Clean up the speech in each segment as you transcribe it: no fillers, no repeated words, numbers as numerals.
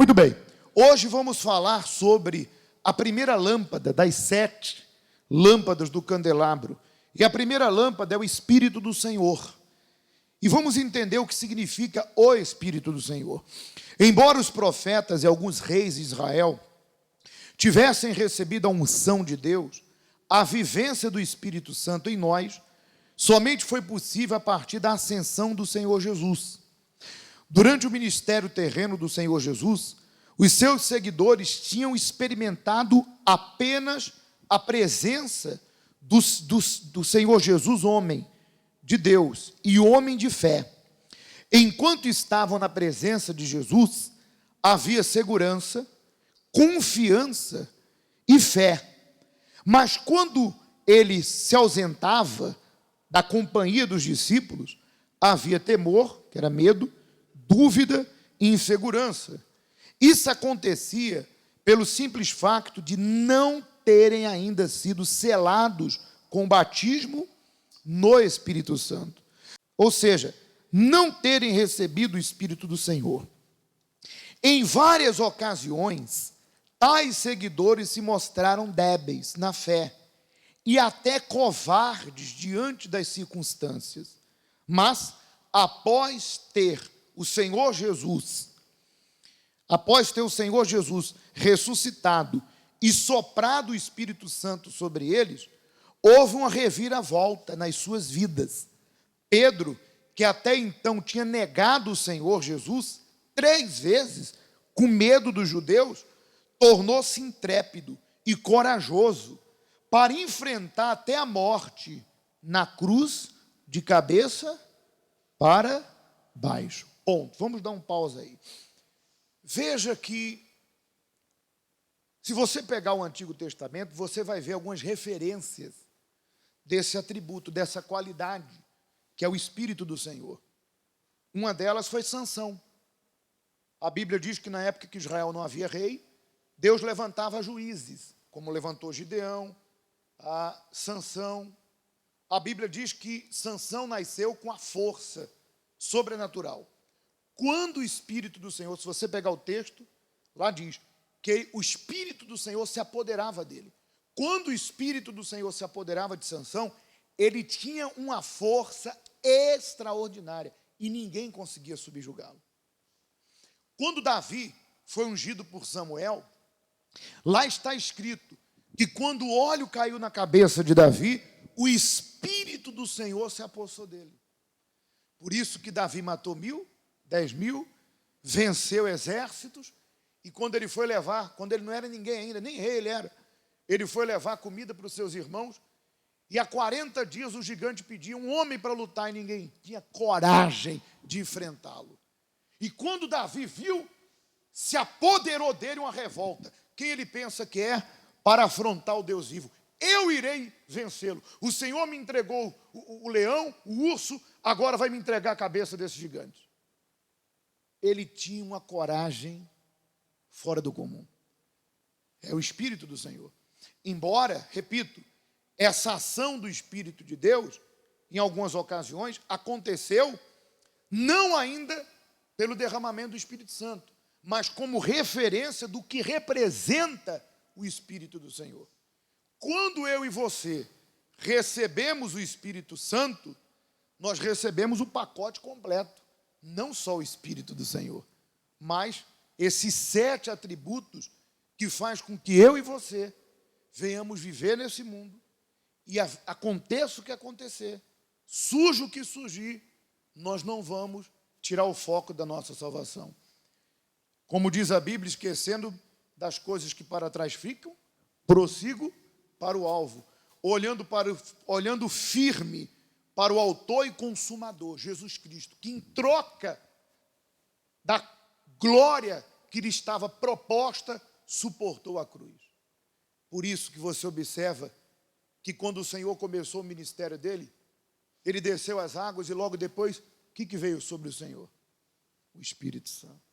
Muito bem, hoje vamos falar sobre a primeira lâmpada das 7 lâmpadas do candelabro. E a primeira lâmpada é o Espírito do Senhor. E vamos entender o que significa o Espírito do Senhor. Embora os profetas e alguns reis de Israel tivessem recebido a unção de Deus, a vivência do Espírito Santo em nós somente foi possível a partir da ascensão do Senhor Jesus. Durante o ministério terreno do Senhor Jesus, os seus seguidores tinham experimentado apenas a presença do Senhor Jesus, homem de Deus e homem de fé. Enquanto estavam na presença de Jesus, havia segurança, confiança e fé. Mas quando ele se ausentava da companhia dos discípulos, havia temor, que era medo, dúvida e insegurança. Isso acontecia pelo simples facto de não terem ainda sido selados com o batismo no Espírito Santo. Ou seja, não terem recebido o Espírito do Senhor. Em várias ocasiões, tais seguidores se mostraram débeis na fé e até covardes diante das circunstâncias. Mas, após ter o Senhor Jesus ressuscitado e soprado o Espírito Santo sobre eles, houve uma reviravolta nas suas vidas. Pedro, que até então tinha negado o Senhor Jesus 3 vezes, com medo dos judeus, tornou-se intrépido e corajoso para enfrentar até a morte na cruz, de cabeça para baixo. Ponto. Vamos dar um pause aí. Veja que, se você pegar o Antigo Testamento, você vai ver algumas referências desse atributo, dessa qualidade, que é o Espírito do Senhor. Uma delas foi Sansão. A Bíblia diz que na época que Israel não havia rei, Deus levantava juízes, como levantou Gideão, Sansão. A Bíblia diz que Sansão nasceu com a força sobrenatural. Quando o Espírito do Senhor, se você pegar o texto, lá diz que o Espírito do Senhor se apoderava dele. Quando o Espírito do Senhor se apoderava de Sansão, ele tinha uma força extraordinária e ninguém conseguia subjugá-lo. Quando Davi foi ungido por Samuel, lá está escrito que quando o óleo caiu na cabeça de Davi, o Espírito do Senhor se apossou dele. Por isso que Davi matou 1000, 10.000, venceu exércitos, e quando ele foi levar, quando ele não era ninguém ainda, nem rei ele era, ele foi levar comida para os seus irmãos, e há 40 dias o gigante pedia um homem para lutar, e ninguém tinha coragem de enfrentá-lo. E quando Davi viu, se apoderou dele uma revolta. Quem ele pensa que é para afrontar o Deus vivo? Eu irei vencê-lo. O Senhor me entregou o leão, o urso, agora vai me entregar a cabeça desse gigante. Ele tinha uma coragem fora do comum. É o Espírito do Senhor. Embora, repito, essa ação do Espírito de Deus, em algumas ocasiões, aconteceu não ainda pelo derramamento do Espírito Santo, mas como referência do que representa o Espírito do Senhor. Quando eu e você recebemos o Espírito Santo, nós recebemos o pacote completo, não só o Espírito do Senhor, mas esses 7 atributos que faz com que eu e você venhamos viver nesse mundo e aconteça o que acontecer, surja o que surgir, nós não vamos tirar o foco da nossa salvação. Como diz a Bíblia, esquecendo das coisas que para trás ficam, prossigo para o alvo, olhando firme para o autor e consumador, Jesus Cristo, que em troca da glória que lhe estava proposta, suportou a cruz. Por isso que você observa que quando o Senhor começou o ministério dele, ele desceu as águas e logo depois, o que veio sobre o Senhor? O Espírito Santo.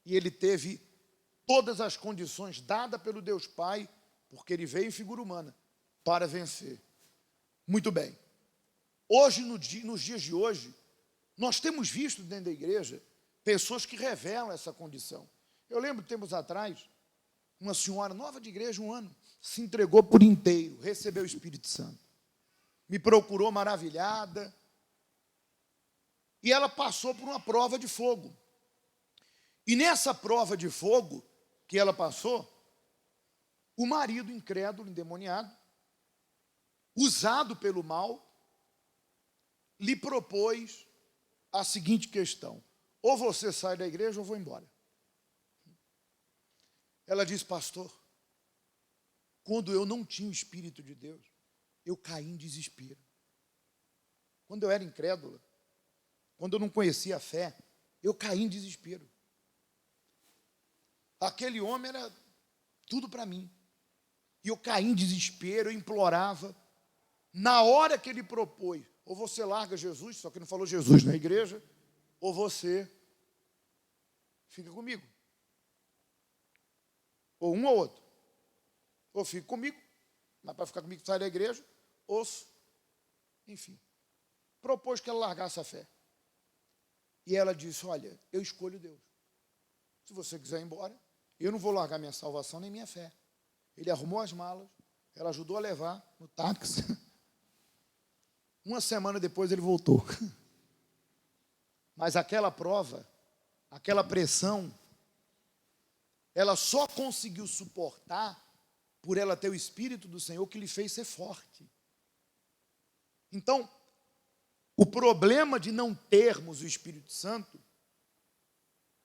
E ele teve todas as condições dadas pelo Deus Pai, porque ele veio em figura humana, para vencer. Muito bem. Hoje, nos dias de hoje, nós temos visto dentro da igreja pessoas que revelam essa condição. Eu lembro, tempos atrás, uma senhora nova de igreja, 1 ano, se entregou por inteiro, recebeu o Espírito Santo. Me procurou maravilhada, e ela passou por uma prova de fogo. E nessa prova de fogo que ela passou, o marido incrédulo, endemoniado, usado pelo mal, lhe propôs a seguinte questão: ou você sai da igreja ou eu vou embora. Ela disse: pastor, quando eu não tinha o Espírito de Deus, eu caí em desespero. Quando eu era incrédula, quando eu não conhecia a fé, eu caí em desespero. Aquele homem era tudo para mim. E eu caí em desespero, eu implorava. Na hora que ele propôs, ou você larga Jesus, só que não falou Jesus na igreja, ou você fica comigo. Ou um ou outro. Ou fica comigo, mas para ficar comigo sai da igreja, ouço. Enfim, propôs que ela largasse a fé. E ela disse: olha, eu escolho Deus. Se você quiser ir embora, eu não vou largar minha salvação nem minha fé. Ele arrumou as malas, ela ajudou a levar no táxi. 1 semana depois ele voltou. Mas aquela prova, aquela pressão, ela só conseguiu suportar por ela ter o Espírito do Senhor que lhe fez ser forte. Então, o problema de não termos o Espírito Santo,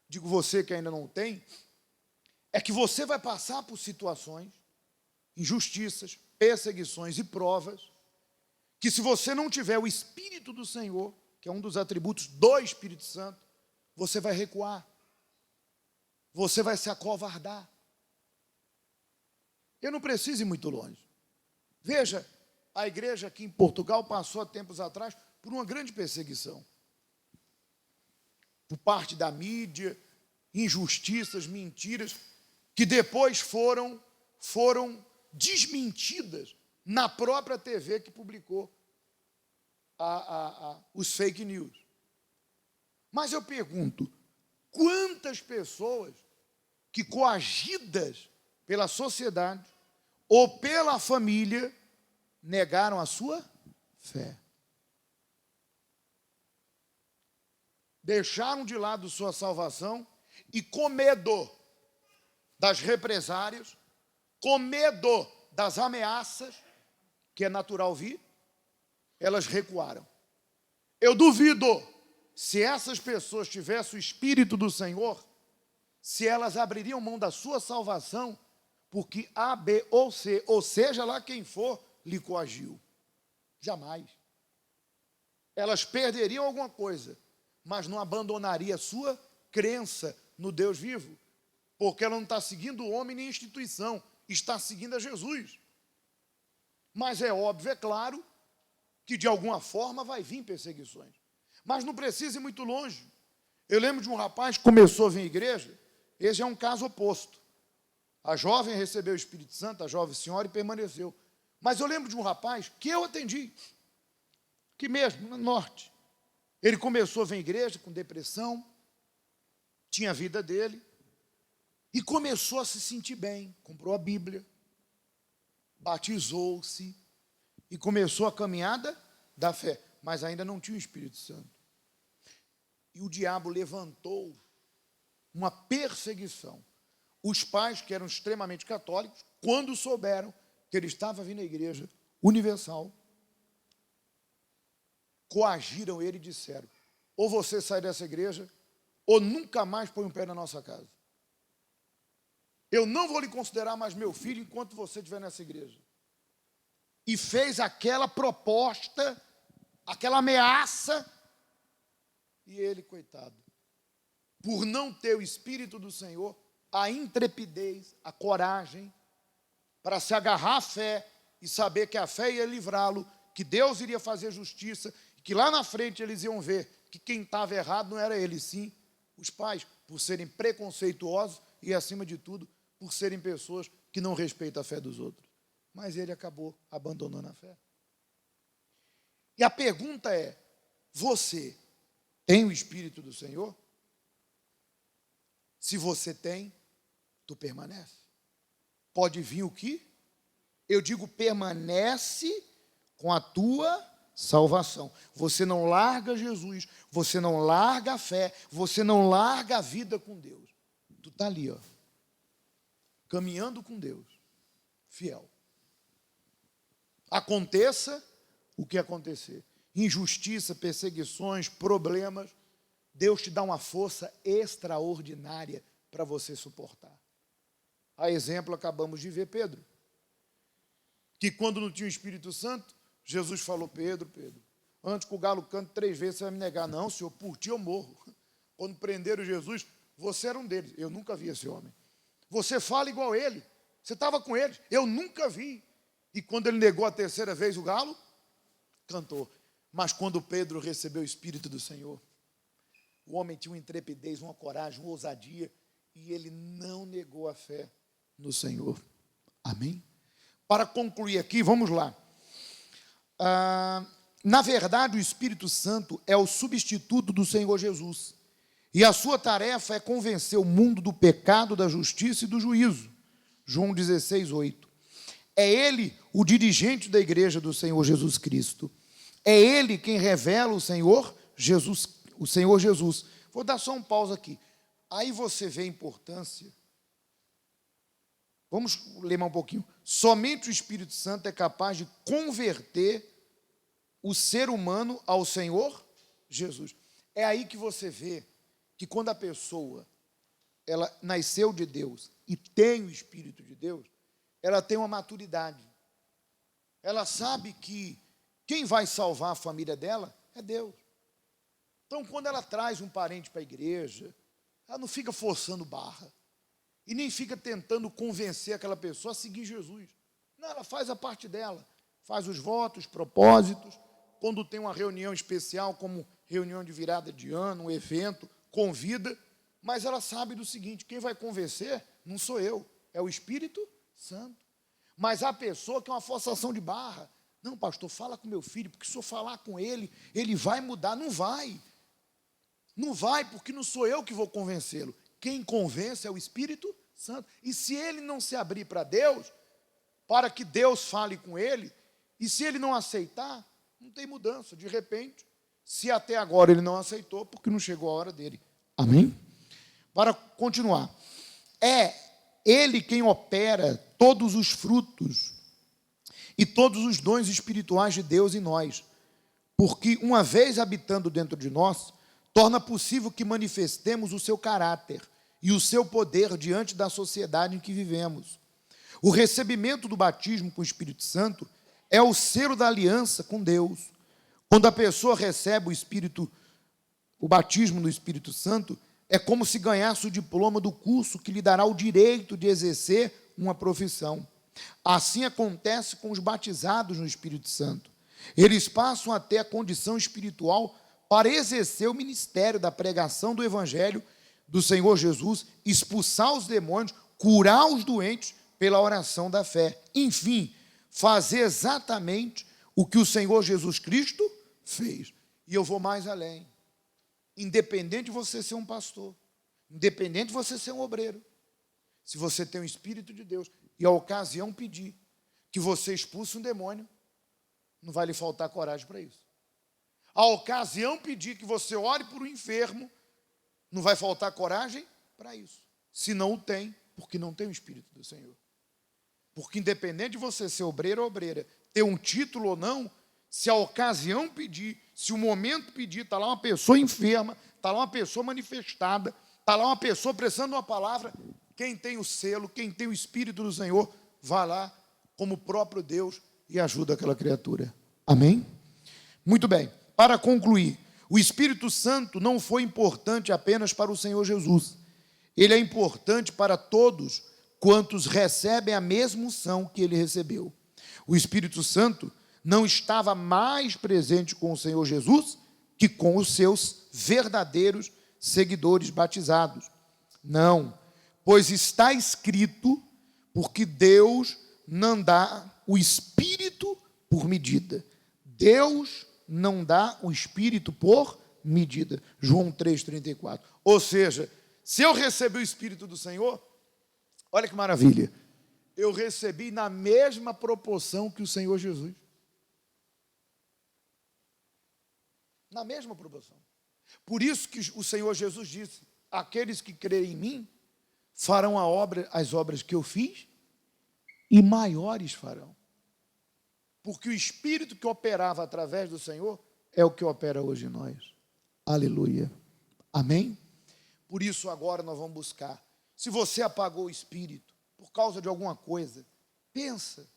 digo você que ainda não tem, é que você vai passar por situações, injustiças, perseguições e provas, que se você não tiver o Espírito do Senhor, que é um dos atributos do Espírito Santo, você vai recuar, você vai se acovardar. Eu não preciso ir muito longe. Veja, a igreja aqui em Portugal passou há tempos atrás por uma grande perseguição. Por parte da mídia, injustiças, mentiras, que depois foram desmentidas na própria TV que publicou os fake news. Mas eu pergunto, quantas pessoas que, coagidas pela sociedade ou pela família, negaram a sua fé? Deixaram de lado sua salvação e, com medo das represárias, com medo das ameaças, que é natural vir, elas recuaram. Eu duvido, se essas pessoas tivessem o Espírito do Senhor, se elas abririam mão da sua salvação, porque A, B ou C, ou seja lá quem for, lhe coagiu. Jamais. Elas perderiam alguma coisa, mas não abandonaria a sua crença no Deus vivo, porque ela não está seguindo o homem nem a instituição, está seguindo a Jesus. Mas é óbvio, é claro, que de alguma forma vai vir perseguições. Mas não precisa ir muito longe. Eu lembro de um rapaz que começou a vir à igreja, esse é um caso oposto. A jovem recebeu o Espírito Santo, a jovem senhora, e permaneceu. Mas eu lembro de um rapaz que eu atendi, que mesmo, no norte, ele começou a vir à igreja com depressão, tinha a vida dele, e começou a se sentir bem, comprou a Bíblia, batizou-se, e começou a caminhada da fé, mas ainda não tinha o Espírito Santo. E o diabo levantou uma perseguição. Os pais, que eram extremamente católicos, quando souberam que ele estava vindo à igreja universal, coagiram ele e disseram: ou você sai dessa igreja, ou nunca mais põe um pé na nossa casa. Eu não vou lhe considerar mais meu filho enquanto você estiver nessa igreja. E fez aquela proposta, aquela ameaça, e ele, coitado, por não ter o Espírito do Senhor, a intrepidez, a coragem, para se agarrar à fé e saber que a fé ia livrá-lo, que Deus iria fazer justiça, que lá na frente eles iam ver que quem estava errado não era ele, sim os pais, por serem preconceituosos e, acima de tudo, por serem pessoas que não respeitam a fé dos outros. Mas ele acabou abandonando a fé. E a pergunta é: você tem o Espírito do Senhor? Se você tem, tu permanece. Pode vir o que? Eu digo, permanece com a tua salvação. Você não larga Jesus, você não larga a fé, você não larga a vida com Deus. Tu está ali, ó, caminhando com Deus, fiel. Aconteça o que acontecer. Injustiça, perseguições, problemas, Deus te dá uma força extraordinária para você suportar. A exemplo, acabamos de ver Pedro, que quando não tinha o Espírito Santo, Jesus falou, Pedro, antes que o galo cante 3 vezes, você vai me negar. Não, Senhor, por ti eu morro. Quando prenderam Jesus, você era um deles. Eu nunca vi esse homem. Você fala igual ele. Você estava com ele. Eu nunca vi. E quando ele negou a 3ª vez, o galo cantou. Mas quando Pedro recebeu o Espírito do Senhor, o homem tinha uma intrepidez, uma coragem, uma ousadia, e ele não negou a fé no Senhor. Amém? Para concluir aqui, vamos lá. Na verdade, o Espírito Santo é o substituto do Senhor Jesus. E a sua tarefa é convencer o mundo do pecado, da justiça e do juízo. João 16, 8. É ele o dirigente da igreja do Senhor Jesus Cristo. É ele quem revela o Senhor Jesus. Vou dar só um pausa aqui. Aí você vê a importância. Vamos ler mais um pouquinho. Somente o Espírito Santo é capaz de converter o ser humano ao Senhor Jesus. É aí que você vê que quando a pessoa ela nasceu de Deus e tem o Espírito de Deus, ela tem uma maturidade. Ela sabe que quem vai salvar a família dela é Deus. Então, quando ela traz um parente para a igreja, ela não fica forçando barra. E nem fica tentando convencer aquela pessoa a seguir Jesus. Não, ela faz a parte dela. Faz os votos, propósitos. Quando tem uma reunião especial, como reunião de virada de ano, um evento, convida. Mas ela sabe do seguinte, quem vai convencer não sou eu, é o Espírito Santo. Mas a pessoa que é uma forçação de barra. Não, pastor, fala com meu filho, porque se eu falar com ele, ele vai mudar. Não vai. Não vai, porque não sou eu que vou convencê-lo. Quem convence é o Espírito Santo. E se ele não se abrir para Deus, para que Deus fale com ele, e se ele não aceitar, não tem mudança. De repente, se até agora ele não aceitou, porque não chegou a hora dele. Amém? Para continuar. É ele quem opera todos os frutos e todos os dons espirituais de Deus em nós. Porque uma vez habitando dentro de nós, torna possível que manifestemos o seu caráter e o seu poder diante da sociedade em que vivemos. O recebimento do batismo com o Espírito Santo é o selo da aliança com Deus. Quando a pessoa recebe o batismo do Espírito Santo, é como se ganhasse o diploma do curso que lhe dará o direito de exercer uma profissão. Assim acontece com os batizados no Espírito Santo. Eles passam a ter a condição espiritual para exercer o ministério da pregação do Evangelho do Senhor Jesus, expulsar os demônios, curar os doentes pela oração da fé. Enfim, fazer exatamente o que o Senhor Jesus Cristo fez. E eu vou mais além. Independente de você ser um pastor, independente de você ser um obreiro, se você tem o Espírito de Deus e a ocasião pedir que você expulse um demônio, não vai lhe faltar coragem para isso. A ocasião pedir que você ore por um enfermo, não vai faltar coragem para isso. Se não o tem, porque não tem o Espírito do Senhor. Porque independente de você ser obreiro ou obreira, ter um título ou não, se a ocasião pedir, se o momento pedir, está lá uma pessoa enferma, está lá uma pessoa manifestada, está lá uma pessoa precisando de uma palavra, quem tem o selo, quem tem o Espírito do Senhor, vai lá como o próprio Deus e ajuda aquela criatura. Amém? Muito bem. Para concluir, o Espírito Santo não foi importante apenas para o Senhor Jesus. Ele é importante para todos quantos recebem a mesma unção que ele recebeu. O Espírito Santo não estava mais presente com o Senhor Jesus que com os seus verdadeiros seguidores batizados. Não, pois está escrito, porque Deus não dá o Espírito por medida. Deus não dá o Espírito por medida. João 3,34. Ou seja, Se eu recebi o Espírito do Senhor, olha que maravilha, eu recebi na mesma proporção que o Senhor Jesus. Na mesma proporção. Por isso que o Senhor Jesus disse: aqueles que creem em mim farão as obras que eu fiz e maiores farão. Porque o Espírito que operava através do Senhor é o que opera hoje em nós. Aleluia. Amém? Por isso agora nós vamos buscar. Se você apagou o Espírito por causa de alguma coisa, pensa.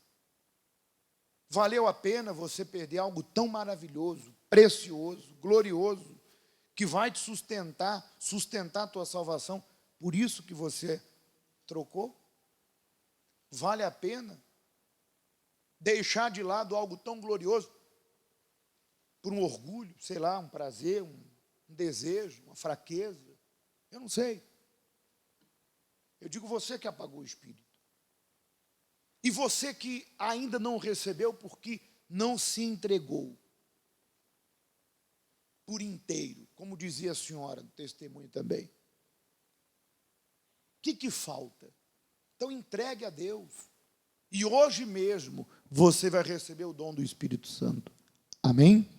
Valeu a pena você perder algo tão maravilhoso, precioso, glorioso, que vai te sustentar a tua salvação, por isso que você trocou? Vale a pena deixar de lado algo tão glorioso por um orgulho, sei lá, um prazer, um desejo, uma fraqueza? Eu não sei. Eu digo você que apagou o Espírito. E você que ainda não recebeu porque não se entregou por inteiro, como dizia a senhora no testemunho também. O que falta? Então entregue a Deus. E hoje mesmo você vai receber o dom do Espírito Santo. Amém?